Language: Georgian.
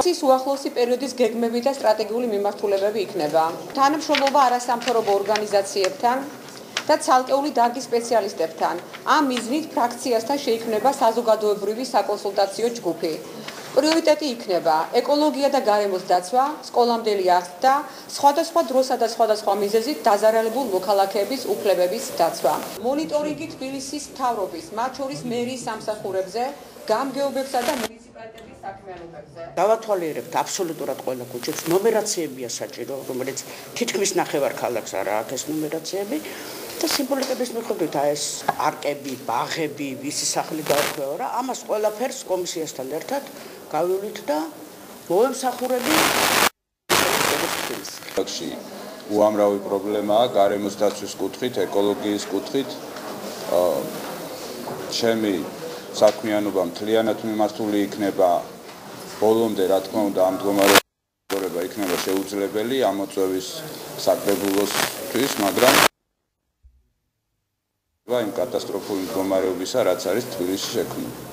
ის უახლოესი პერიოდის გეგმები და სტრატეგიული მიმართულებები იქნება. თანამშრომლობა არასამთავრობო ორგანიზაციებთან და ცალკეული დარგის სპეციალისტებთან. ამ მიზნით ფრაქციასთან შეიქმნება საზოგადოებრივი საკონსულტაციო ჯგუფი. პრიორიტეტი იქნება ეკოლოგია და გარემოს დაცვა, სკოლამდელი აღზრდა, სხვადასხვა დროსა და სხვადასხვა მიზეზით დაზარალებულ მოქალაქეების უფლებების დაცვა. მონიტორინგი თბილისის მთავრობის, მათ შორის მერიის სამსახურებზე, გამგეობებსა და მუნიციპალიტეტის საქმიანობებზე. დავათვალიერებთ აბსოლუტურად ყველა ქუჩებს, ნუმერაციებია საჭირო, რომელიც თითქმის ნახევარქალაქს არა აქვს ეს ნუმერაციები და სიმბოლიკების მიხედვით ეს პარკები, ბაღები, ვისი სახლი გაერკვევა რა, ამას ყველაფერს კომისიასთან ერთად გავივლით და მოემსახურებით. უამრავი პრობლემაა გარემოს დაცვის კუთხით, ეკოლოგიის კუთხით. ჩემი საქმიანობა მთლიანად მიმართული იქნება ბოლომდე, რა თქმა უნდა, ამ მდგომარეობა იქნება შეუძლებელი ამოწევის საკრებულოსთვის, მაგრამ იმ კატასტროფული მდგომარეობისა, რაც არის თბილისში შექმნილი.